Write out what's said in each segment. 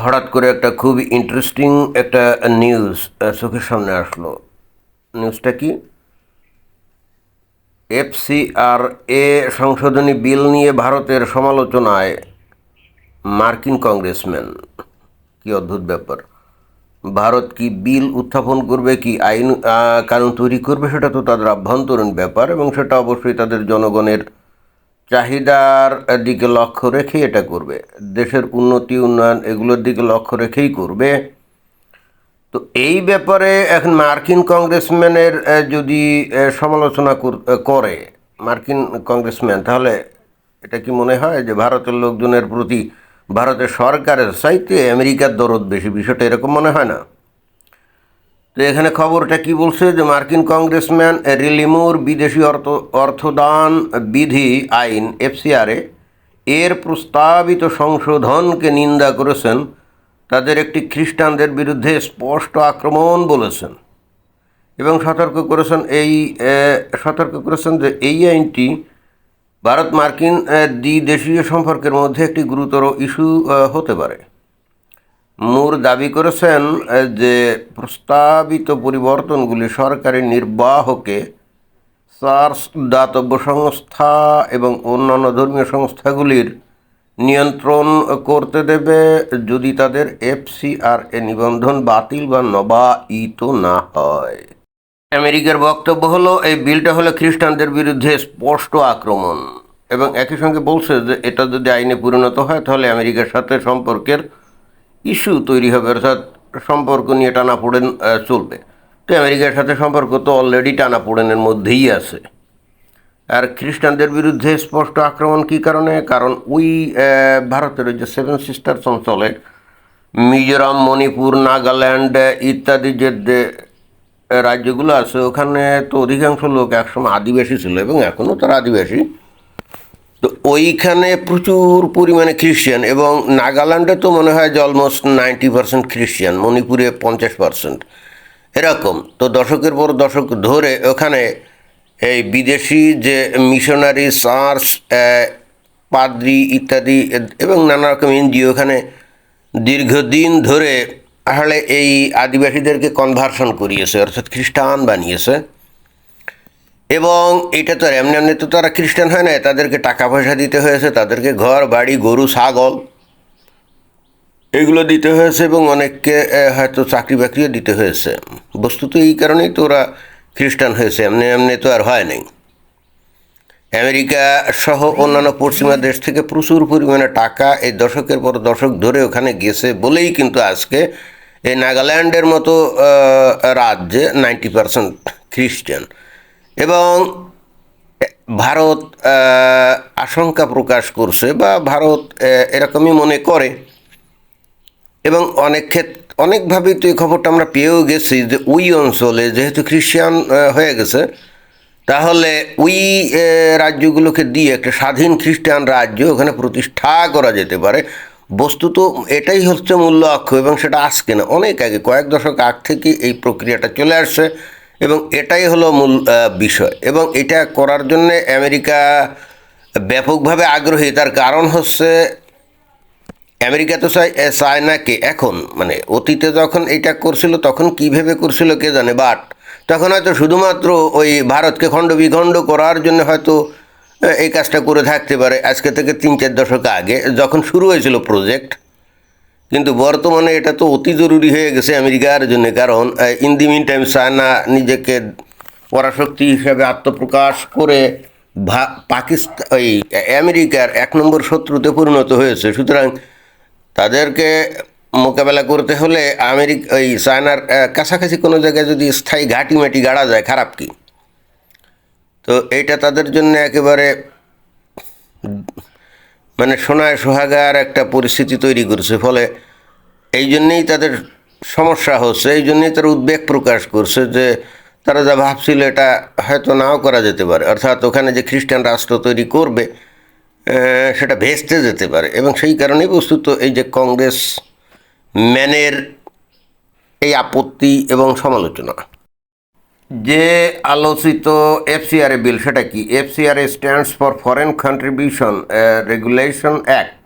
হঠাৎ করে একটা খুব ইন্টারেস্টিং একটা নিউজ চোখের সামনে আসলো। নিউজটা কি? এফসিআরএ সংশোধনী বিল নিয়ে ভারতের সমালোচনায় মার্কিন কংগ্রেসম্যান। কি অদ্ভুত ব্যাপার! ভারত কি বিল উত্থাপন করবে, কি আইন কানুন তৈরি করবে, সেটা তো তাদের আভ্যন্তরীণ ব্যাপার এবং সেটা অবশ্যই তাদের জনগণের চাহিদার দিকে লক্ষ্য রেখেই এটা করবে। দেশের উন্নতি উন্নয়ন এগুলোর দিকে লক্ষ্য রেখেই করবে। তো এই ব্যাপারে এখন মার্কিন কংগ্রেসম্যানের যদি সমালোচনা করে মার্কিন কংগ্রেসম্যান, তাহলে এটা কি মনে হয় যে ভারতের লোকজনের প্রতি ভারতের সরকারের চাইতে আমেরিকার দরদ বেশি? বিষয়টা এরকম মনে হয় না? তো এখানে খবরটা কি বলছে যে মার্কিন কংগ্রেসম্যান রিলিমুর বিদেশি অর্থদান বিধি আইন এফসিআরএ এর প্রস্তাবিত সংশোধনকে নিন্দা করেছেন। তাদের একটি খ্রিস্টানদের বিরুদ্ধে স্পষ্ট আক্রমণ বলেছেন এবং সতর্ক করেছেন যে এই আইনটি ভারত মার্কিন দ্বিদেশীয় সম্পর্কের মধ্যে একটি গুরুতর ইস্যু হতে পারে। মুর দাবি করেছেন যে প্রস্তাবিত পরিবর্তনগুলি সরকারি নির্বাহকে চার্চ, দাতব্য সংস্থা এবং অন্যান্য ধর্মীয় সংস্থাগুলির নিয়ন্ত্রণ করতে দেবে যদি তাদের এফসিআরএ নিবন্ধন বাতিল বা নবায়িত না হয়। আমেরিকার বক্তব্য হলো এই বিলটা হলো খ্রিস্টানদের বিরুদ্ধে স্পষ্ট আক্রমণ এবং একই সঙ্গে বলছে যে এটা যদি আইনে পরিণত হয় তাহলে আমেরিকার সাথে সম্পর্কের ইস্যু তৈরি হবে, অর্থাৎ সম্পর্ক নিয়ে টানাপোড়েন চলবে। তো আমেরিকার সাথে সম্পর্ক তো অলরেডি টানাপোড়েনের মধ্যেই আছে। আর খ্রিস্টানদের বিরুদ্ধে স্পষ্ট আক্রমণ কী কারণে? কারণ ওই ভারতের ওই যে সেভেন সিস্টার্স অঞ্চলে মিজোরাম, মণিপুর, নাগাল্যান্ড ইত্যাদি যে রাজ্যগুলো আছে, ওখানে তো অধিকাংশ লোক একসময় আদিবাসী ছিল এবং এখনও তারা আদিবাসী। তো ওইখানে প্রচুর পরিমাণে খ্রিশ্চান এবং নাগাল্যান্ডে তো মনে হয় যে অলমোস্ট 90% খ্রিশ্চান, মণিপুরে 50% এরকম। তো দশকের পর দশক ধরে ওখানে এই বিদেশি যে মিশনারি, চার্চ, পাদ্রি ইত্যাদি এবং নানা রকম এনজিও ওখানে দীর্ঘদিন ধরে আসলে এই আদিবাসীদেরকে কনভার্সন করিয়েছে, অর্থাৎ খ্রিস্টান বানিয়েছে। এবং এটা তো এমনি এমনি তো তারা খ্রিস্টান হয় না, তাদেরকে টাকা পয়সা দিতে হয়েছে, তাদেরকে ঘর বাড়ি, গরু ছাগল এগুলো দিতে হয়েছে এবং অনেককে হয়তো চাকরি বাকরিও দিতে হয়েছে। বস্তুত এই কারণেই তো ওরা খ্রিস্টান হয়েছে, এমনি এমনি তো আর হয় নাই। আমেরিকা সহ অন্যান্য পশ্চিমা দেশ থেকে প্রচুর পরিমাণে টাকা এই দশকের পর দশক ধরে ওখানে গেছে বলেই কিন্তু আজকে এই নাগাল্যান্ডের মতো রাজ্যে 90% খ্রিস্টান। এবং ভারত আশঙ্কা প্রকাশ করছে বা ভারত এরকমই মনে করে এবং অনেকভাবেই তো এই খবরটা আমরা পেয়েও গেছি যে ওই অঞ্চলে যেহেতু খ্রিস্টান হয়ে গেছে, তাহলে ওই রাজ্যগুলোকে দিয়ে একটা স্বাধীন খ্রিস্টান রাজ্য ওখানে প্রতিষ্ঠা করা যেতে পারে। বস্তুত এটাই হচ্ছে মূল লক্ষ্য এবং সেটা আজকে না, অনেক আগে, কয়েক দশক আগ থেকে এই প্রক্রিয়াটা চলে আসছে এবং এটাই হলো মূল বিষয়। এবং এটা করার জন্যে আমেরিকা ব্যাপকভাবে আগ্রহী। তার কারণ হচ্ছে আমেরিকা তো চায়নাকে এখন, মানে অতীতে যখন এটা করছিল তখন কী ভেবে করছিল কে জানে, বাট তখন হয়তো শুধুমাত্র ওই ভারতকে খণ্ড বিখণ্ড করার জন্য হয়তো এই কাজটা করে থাকতে পারে আজকে থেকে 3-4 দশক আগে যখন শুরু হয়েছিল প্রজেক্ট। কিন্তু বর্তমানে এটা তো অতি জরুরি হয়ে গেছে আমেরিকার জন্য, কারণ in the meantime China নিজেকে পরাশক্তি হিসাবে আত্মপ্রকাশ করে পাকিস্তান ওই আমেরিকার 1 নম্বর শত্রুতে পরিণত হয়েছে। সুতরাং তাদেরকে মোকাবেলা করতে হলে ওই চায়নার কাছাকাছি কোনো জায়গায় যদি স্থায়ী ঘাঁটি মাটি গাড়া যায়, খারাপ কি? তো এইটা তাদের জন্য একেবারে মানে সোনায় সোহাগার একটা পরিস্থিতি তৈরি করছে। ফলে এই জন্যেই তাদের সমস্যা হচ্ছে, এই জন্যেই তারা উদ্বেগ প্রকাশ করছে যে তারা যা ভাবছিল এটা হয়তো নাও করা যেতে পারে, অর্থাৎ ওখানে যে খ্রিস্টান রাষ্ট্র তৈরি করবে সেটা ভেস্তে যেতে পারে। এবং সেই কারণেই বস্তুত এই যে কংগ্রেস ম্যানের এই আপত্তি এবং সমালোচনা। যে আলোচিত এফসিআরএ বিল, সেটা কি? FCRA stands for foreign contribution regulation act.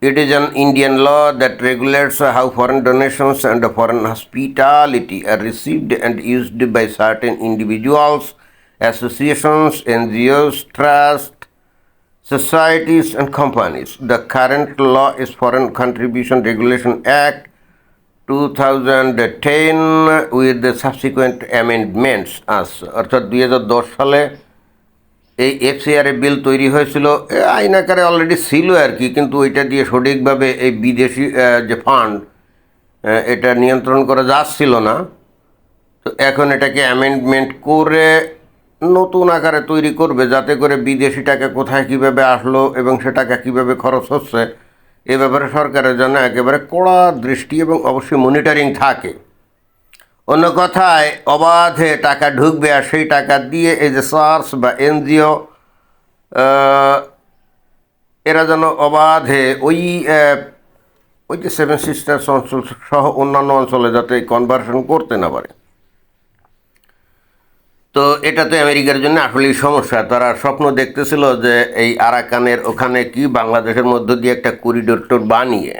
It is an Indian law that regulates how foreign donations and foreign hospitality are received and used by certain individuals, associations, NGOs, trusts, societies, and companies. The current law is Foreign Contribution Regulation Act 2010 with the subsequent amendments আছে অর্থাৎ 2010 সালে এই FCR বিল তৈরি হয়েছিল। আইন আকারে already ছিল আর কি, কিন্তু ওইটা দিয়ে সঠিকভাবে এই বিদেশি যে ফান্ড এটা নিয়ন্ত্রণ করা যাচ্ছিল না। তো এখন এটাকে অ্যামেন্ডমেন্ট করে নতুন আকারে তৈরি করবে, যাতে করে বিদেশি টাকা কোথায় কীভাবে আসলো এবং সে টাকা কীভাবে খরচ হচ্ছে এ ব্যাপারে সরকারের জন্য একেবারে কড়া দৃষ্টি এবং অবশ্যই মনিটরিং থাকে। অন্য কথায় অবাধে টাকা ঢুকবে আর সেই টাকা দিয়ে এই যে সার্স বা এনজিও এরা যেন অবাধে ওই যে সেভেন সিস্টার্স অঞ্চল সহ অন্যান্য অঞ্চলে যাতে কনভার্সন করতে না পারে। তো এটা তো আমেরিকার জন্য আসলেই সমস্যা। তারা স্বপ্ন দেখতেছিল যে এই আরাকানের ওখানে কি বাংলাদেশের মধ্য দিয়ে একটা করিডোর টোর বানিয়ে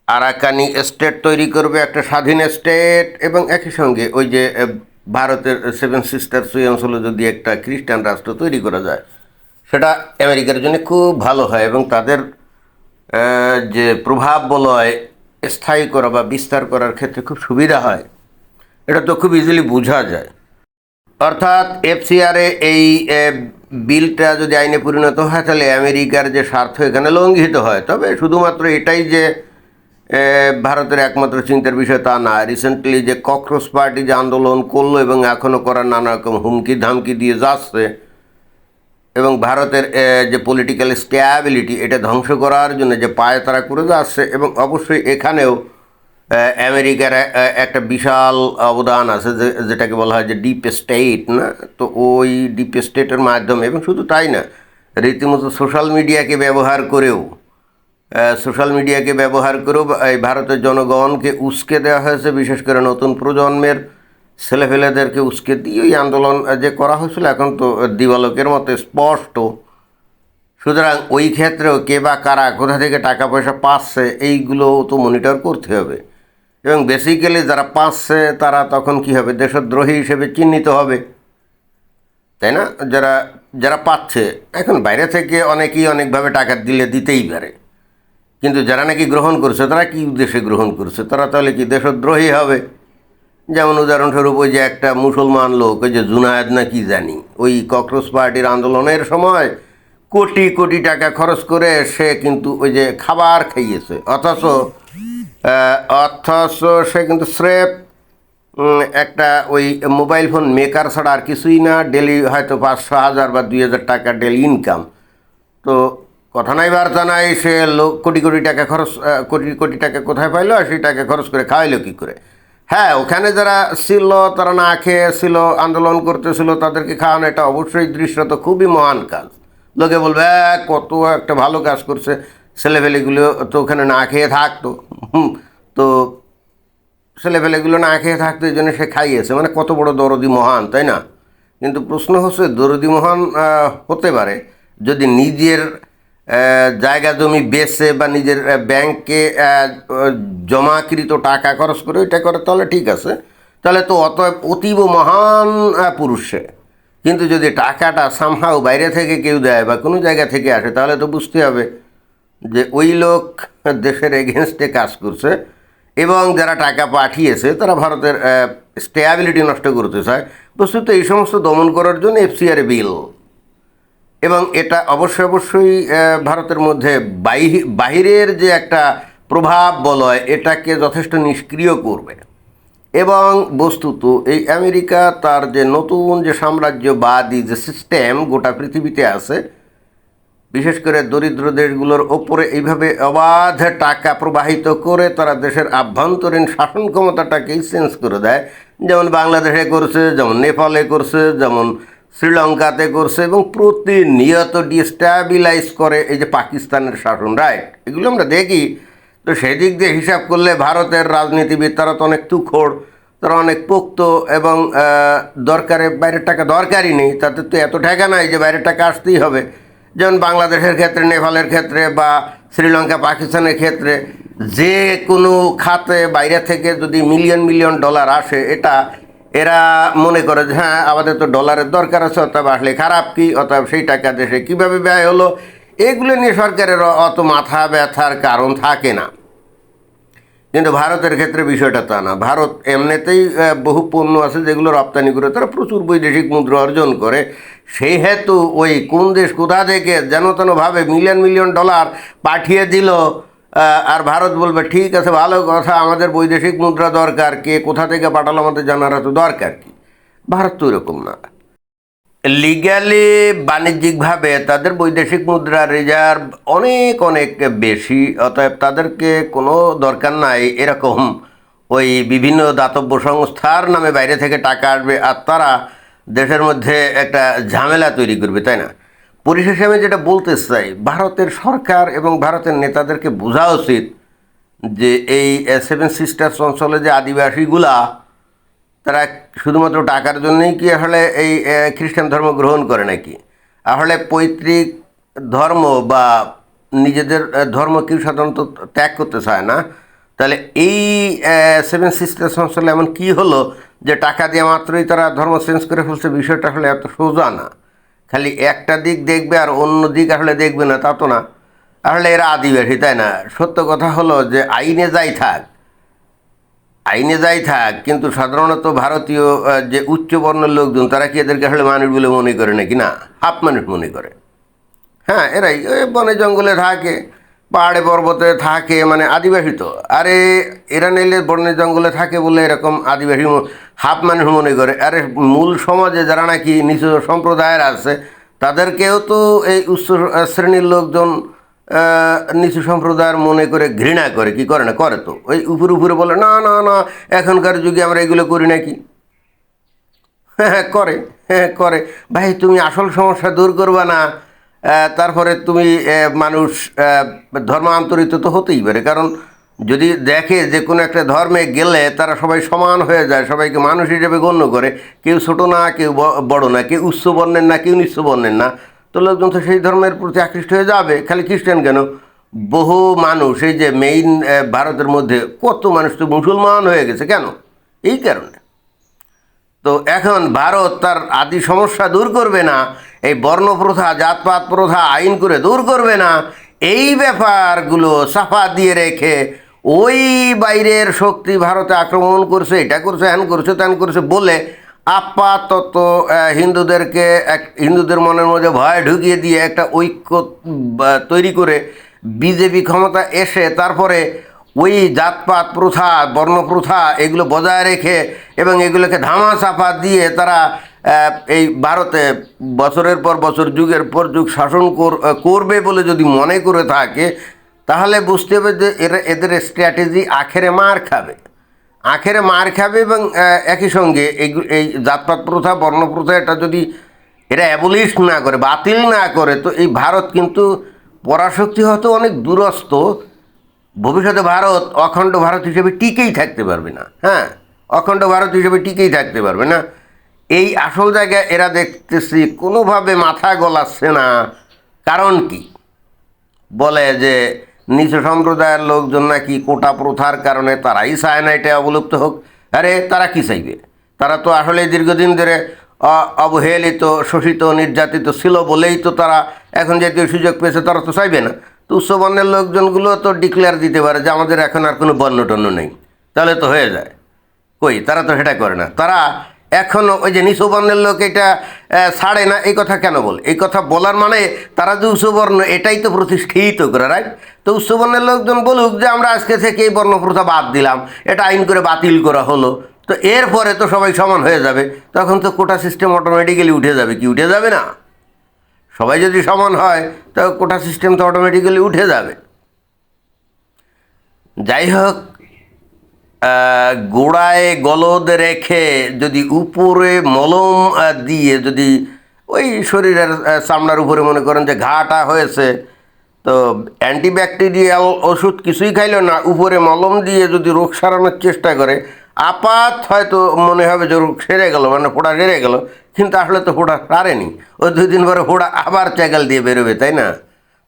আরাকানি স্টেট তৈরি করবে, একটা স্বাধীন স্টেট, এবং একই সঙ্গে ওই যে ভারতের সেভেন সিস্টার্স ওই অঞ্চলে যদি একটা খ্রিস্টান রাষ্ট্র তৈরি করা যায় সেটা আমেরিকার জন্য খুব ভালো হয় এবং তাদের যে প্রভাব বলয় স্থায়ী করা বা বিস্তার করার ক্ষেত্রে খুব সুবিধা হয়। এটা তো খুব ইজিলি বোঝা যায়। অর্থাৎ এফসিআরে এই বিলটা যদি আইনে পরিণত হয় তাহলে আমেরিকার যে স্বার্থ এখানে লঙ্ঘিত হয়। তবে শুধুমাত্র এটাই যে ভারতের একমাত্র চিন্তার বিষয় তা না। রিসেন্টলি যে ককরোচ পার্টি যে আন্দোলন করলো এবং এখনও করার নানা রকম হুমকি ধামকি দিয়ে যাচ্ছে এবং ভারতের যে পলিটিক্যাল স্ট্যাবিলিটি এটা ধ্বংস করার জন্য যে পায়ে তারা করে যাচ্ছে, এবং অবশ্যই এখানেও আমেরিকার একটা বিশাল অবদান আছে যেটাকে বলা হয় যে ডিপ স্টেট না। তো ওই ডিপ স্টেটের মাধ্যমে, এবং শুধু তাই না, রীতিমতো সোশ্যাল মিডিয়াকে ব্যবহার করেও এই ভারতের জনগণকে উস্কে দেওয়া হয়েছে। বিশেষ করে নতুন প্রজন্মের ছেলেফেলেদেরকে উস্কে দিয়ে ওই আন্দোলন যে করা হয়েছিল এখন তো দিবালোকের মতো স্পষ্ট। সুতরাং ওই ক্ষেত্রেও কে বা কারা কোথা থেকে টাকা পয়সা পাচ্ছে এইগুলো তো মনিটর করতে হবে, এবং বেসিক্যালি যারা পাচ্ছে তারা তখন কী হবে, দেশদ্রোহী হিসেবে চিহ্নিত হবে, তাই না? যারা পাচ্ছে, এখন বাইরে থেকে অনেকেই অনেকভাবে টাকা দিতেই পারে, কিন্তু যারা নাকি গ্রহণ করছে তারা কী উদ্দেশ্যে গ্রহণ করছে, তারা তাহলে কি দেশদ্রোহী হবে? যেমন উদাহরণস্বরূপ ওই যে একটা মুসলমান লোক, ওই যে জুনায়েদ না কি জানি, ওই ককরোচ পার্টির আন্দোলনের সময় কোটি কোটি টাকা খরচ করে সে কিন্তু ওই যে খাবার খাইয়েছে, অথচ সে কিন্তু স্রেফ একটা ওই মোবাইল ফোন মেকার ছাড়া আর কিছুই না। ডেলি হয়তো 500,000 বা 2,000 টাকা ডেলি ইনকাম। তো কথা নাই বার্তা নাই, সে কোটি কোটি টাকা কোথায় পাইলো আর সেই টাকা খরচ করে খাওয়াইলো কী করে? হ্যাঁ, ওখানে যারা ছিল তারা না খেয়ে ছিল, আন্দোলন করতেছিল, তাদেরকে খাওয়ানো এটা অবশ্যই দৃশ্যত খুবই মহান কাজ। লোকে বলবে কত একটা ভালো কাজ করছে, ছেলেপেলেগুলো তো ওখানে না খেয়ে থাকতো। তো ছেলেপেলেগুলো না খেয়ে থাকতো, এই জন্য সে খাইয়েছে, মানে কত বড় দরদি মহান, তাই না? কিন্তু প্রশ্ন হচ্ছে দরদি মহান হতে পারে যদি নিজের জায়গা জমি বেচে বা নিজের ব্যাংকে জমাকৃত টাকা খরচ করে ওইটা করে, তাহলে ঠিক আছে, তাহলে তো অতীব মহান পুরুষ সে। কিন্তু যদি টাকাটা সামহাও বাইরে থেকে কেউ দেয় বা কোনো জায়গা থেকে আসে, তাহলে তো বুঝতে হবে যে ওই লোক দেশের এগেনস্টে কাজ করছে, এবং যারা টাকা পাঠিয়েছে তারা ভারতের স্টেবিলিটি নষ্ট করতে চায়। বস্তুত এই সমস্ত দমন করার জন্য এফসিআর বিল, এবং এটা অবশ্যই ভারতের মধ্যে বাহিরের যে একটা প্রভাব বলয় এটাকে যথেষ্ট নিষ্ক্রিয় করবে। এবং বস্তুত এই আমেরিকা তার যে নতুন যে সাম্রাজ্যবাদী যে সিস্টেম গোটা পৃথিবীতে আছে, বিশেষ করে দরিদ্র দেশগুলোর ওপরে এইভাবে অবাধ টাকা প্রবাহিত করে তারা দেশের আভ্যন্তরীণ শাসন ক্ষমতাটাকেই চেঞ্জ করে দেয়। যেমন বাংলাদেশে করছে, যেমন নেপালে করছে, যেমন শ্রীলঙ্কাতে করছে, এবং প্রতিনিয়ত ডিস্ট্যাবিলাইজ করে এই যে পাকিস্তানের শাসন, রাইট? এগুলো আমরা দেখি। তো সেই দিক দিয়ে হিসাব করলে ভারতের রাজনীতিবিদ তারা তো অনেক তুখোড়, তারা অনেক পোক্ত, এবং দরকারে বাইরের টাকা দরকারই নেই, তাদের তো এত টাকা নাই যে বাইরের টাকা আসতেই হবে। যেমন বাংলাদেশের ক্ষেত্রে, নেপালের ক্ষেত্রে বা শ্রীলঙ্কা পাকিস্তানের ক্ষেত্রে যে কোনো খাতে বাইরে থেকে যদি মিলিয়ন মিলিয়ন ডলার আসে, এটা এরা মনে করে যে হ্যাঁ আমাদের তো ডলারের দরকার আছে, অতএব আসলে খারাপ কি, অতএব সেই টাকা দেশে কীভাবে ব্যয় হলো, এগুলো নিয়ে সরকারের অত মাথা ব্যথার কারণ থাকে না। কিন্তু ভারতের ক্ষেত্রে বিষয়টা তা না। ভারত এমনিতেই বহু পণ্য আছে যেগুলো রপ্তানি করে তারা প্রচুর বৈদেশিক মুদ্রা অর্জন করে। সেই হেতু ওই কোন দেশ কোথা থেকে যেন তেনভাবে মিলিয়ন মিলিয়ন ডলার পাঠিয়ে দিল, আর ভারত বলবে ঠিক আছে ভালো কথা, আমাদের বৈদেশিক মুদ্রা দরকার, কে কোথা থেকে পাঠালো আমাদের জানার তো দরকার কি। ভারত তো এরকম না। লিগ্যালি বাণিজ্যিকভাবে তাদের বৈদেশিক মুদ্রা রিজার্ভ অনেক অনেক বেশি, অতএব তাদেরকে কোনো দরকার নাই এরকম ওই বিভিন্ন দাতব্য সংস্থার নামে বাইরে থেকে টাকা আসবে আর তারা দেশের মধ্যে একটা ঝামেলা তৈরি করবে, তাই না? পরিশেষে আমি যেটা বলতে চাই, ভারতের সরকার এবং ভারতের নেতাদেরকে বোঝা উচিত যে এই সেভেন সিস্টার্স অঞ্চলে যে আদিবাসীগুলা, তারা শুধুমাত্র টাকার জন্যই কি আসলে এই খ্রিস্টান ধর্ম গ্রহণ করে নাকি? আসলে পৈতৃক ধর্ম বা নিজেদের ধর্ম কেউ সাধারণত ত্যাগ করতে চায় না। তাহলে এই সেভেন সিস্টার্স অঞ্চলে এমন কী হলো যে টাকা দেওয়া মাত্রই তারা ধর্ম চেঞ্জ করে ফেলছে? বিষয়টা আসলে এত সোজা না। খালি একটা দিক দেখবে আর অন্য দিক আসলে দেখবে না, তা তো না। আসলে এরা আদিবাসী, তাই না? সত্য কথা হলো যে আইনে যাই থাক, আইনে যাই থাক, কিন্তু সাধারণত ভারতীয় যে উচ্চবর্ণের লোকজন তারা কি এদেরকে আসলে মানুষ বলে মনে করে নাকি? না, হাফ মানুষ মনে করে। হ্যাঁ, এরাই ওই বনে জঙ্গলে থাকে, পাহাড়ে পর্বতে থাকে, মানে আদিবাসী তো। আরে এরা নিলে বনে জঙ্গলে থাকে বলে এরকম আদিবাসী হাফ মানুষ মনে করে। আরে মূল সমাজে যারা নাকি নিচু সম্প্রদায়ের আছে তাদেরকেও তো এই উচ্চ শ্রেণীর লোকজন নিচু সম্প্রদায়ের মনে করে ঘৃণা করে, কি করে না? করে তো। ওই উপরে উপরে বলে না না না এখনকার যুগে আমরা এগুলো করি নাকি। হ্যাঁ হ্যাঁ করে, হ্যাঁ করে। ভাই তুমি আসল সমস্যা দূর করবা না, তারপরে তুমি মানুষ ধর্মান্তরিত তো হতেই পারে। কারণ যদি দেখে যে কোনো একটা ধর্মে গেলে তারা সবাই সমান হয়ে যায়, সবাইকে মানুষ হিসেবে গণ্য করে, কেউ ছোটো না কেউ বড় না, কেউ উচ্চ বর্ণের না কেউ নিচ্চ বর্ণের না, তো লোকজন তো সেই ধর্মের প্রতি আকৃষ্ট হয়ে যাবে। খালি খ্রিস্টান কেন, বহু মানুষ এই যে মেইন ভারতের মধ্যে কত মানুষ তো মুসলমান হয়ে গেছে, কেন? এই কারণে। তো এখন ভারত তার আদি সমস্যা দূর করবে না, এই বর্ণপ্রথা জাতপাত প্রথা আইন করে দূর করবে না, এই ব্যাপারগুলো সাফা দিয়ে রেখে ওই বাইরের শক্তি ভারতে আক্রমণ করছে, এটা করছে, হ্যান করছে, ত্যান করছে বলে আপাতত হিন্দুদেরকে হিন্দুদের মনের মধ্যে ভয় ঢুকিয়ে দিয়ে একটা ঐক্য তৈরি করে বিজেপি ক্ষমতা এসে তারপরে ওই জাতপাত প্রথা বর্ণপ্রথা এগুলো বজায় রেখে এবং এগুলোকে ধামাচাপা দিয়ে তারা এই ভারতে বছরের পর বছর যুগের পর যুগ শাসন করবে বলে যদি মনে করে থাকে, তাহলে বুঝতে হবে যে এদের স্ট্র্যাটেজি আখেরে মার খাবে, আখেরে মার খাবে। এবং একই সঙ্গে এই জাতপাত প্রথা বর্ণপ্রথা এটা যদি এরা অ্যাবলিশ না করে, বাতিল না করে, তো এই ভারত কিন্তু পরাশক্তি হয়তো অনেক দূরস্থ, ভবিষ্যতে ভারত অখণ্ড ভারত হিসেবে টিকেই থাকতে পারবে না। হ্যাঁ, অখণ্ড ভারত হিসেবে টিকেই থাকতে পারবে না। এই আসল জায়গায় এরা দেখতেছি কোনোভাবে মাথা গলাচ্ছে না। কারণ কি? বলে যে নিচু সম্প্রদায়ের লোকজন নাকি কোটা প্রথার কারণে তারাই চায় না এটা অবলুপ্ত হোক। আরে তারা কি চাইবে? তারা তো আসলে দীর্ঘদিন ধরে অবহেলিত, শোষিত, নির্যাতিত ছিল বলেই তো তারা এখন জাতীয় সুযোগ পেয়েছে, তারা তো চাইবে না। তো উচ্চবর্ণের লোকজনগুলো তো ডিক্লেয়ার দিতে পারে যে আমাদের এখন আর কোনো বর্ণ টন্য নেই, তাহলে তো হয়ে যায়। কই, তারা তো সেটা করে না। তারা এখনও ওই যে নিচুবর্ণের লোক এটা ছাড়ে না, এই কথা কেন বলে? এই কথা বলার মানে তারা যে উচ্চবর্ণ এটাই তো প্রতিষ্ঠিত করে, রাইট? তো উচ্চবর্ণের লোকজন বলুক যে আমরা আজকে থেকে এই বর্ণপ্রথা বাদ দিলাম, এটা আইন করে বাতিল করা হলো, তো এরপরে তো সবাই সমান হয়ে যাবে, তখন তো কোটা সিস্টেম অটোমেটিক্যালি উঠে যাবে। কি উঠে যাবে না? সবাই যদি সমান হয় তো কোটা সিস্টেম তো অটোমেটিক্যালি উঠে যাবে। যাই হোক, গোড়ায় গলদ রেখে যদি উপরে মলম দিয়ে যদি ওই শরীরের চামড়ার উপরে মনে করেন যে ঘাটা হয়েছে, তো অ্যান্টিব্যাকটেরিয়াল ওষুধ কিছুই খাইল না, উপরে মলম দিয়ে যদি রোগ সারানোর চেষ্টা করে, আপাত হয়তো মনে হবে যে রোগ সেরে গেল, মানে ফোড়া সেরে গেল, কিন্তু আসলে তো ফোড়া সারেনি। ওই 2 দিন পরে ফোড়া আবার চ্যাগাল দিয়ে বেরোবে, তাই না?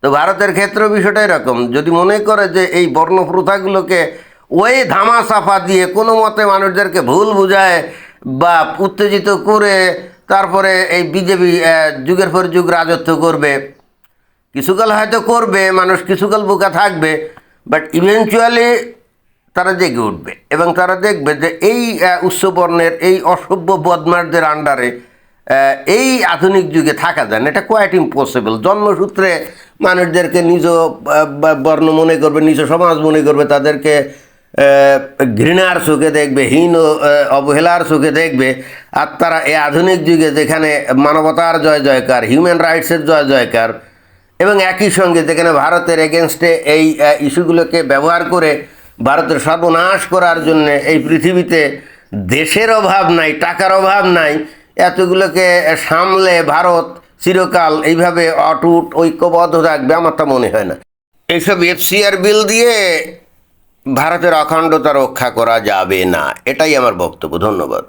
তো ভারতের ক্ষেত্রেও বিষয়টা এরকম, যদি মনে করে যে এই বর্ণ প্রথাগুলোকে ওই ধামা চাপা দিয়ে কোনো মতে মানুষদেরকে ভুল বুঝায় বা উত্তেজিত করে তারপরে এই বিজেপি যুগের পর যুগ রাজত্ব করবে, কিছুকাল হয়তো করবে, মানুষ কিছুকাল বোকা থাকবে, বাট ইভেনচুয়ালি তারা জেগে উঠবে এবং তারা দেখবে যে এই উচ্চবর্ণের এই অসভ্য বদমাশদের আন্ডারে এই আধুনিক যুগে থাকা যায় না। এটা কোয়াইট ইম্পসিবল। জন্মসূত্রে মানুষদেরকে নিজ বর্ণ মনে করবে, নিজ সমাজ মনে করবে, তাদেরকে ঘৃণার চোখে দেখবে, হীন ও অবহেলার চোখে দেখবে। আর তারা এই আধুনিক যুগে যেখানে মানবতার জয় জয়কার, হিউম্যান রাইটসের জয় জয়কার, এবং একই সঙ্গে যেখানে ভারতের এগেনস্টে এই ইস্যুগুলোকে ব্যবহার করে ভারতের সর্বনাশ করার জন্য এই পৃথিবীতে দেশের অভাব নাই, টাকার অভাব নাই, এতগুলোকে সামলে ভারত চিরকাল এইভাবে অটুট ঐক্যবদ্ধ থাকবে আমার তা মনে হয় না। এইসব এফসিআর বিল দিয়ে ভারতের অখণ্ডতা রক্ষা করা যাবে না, এটাই আমার বক্তব্য। ধন্যবাদ।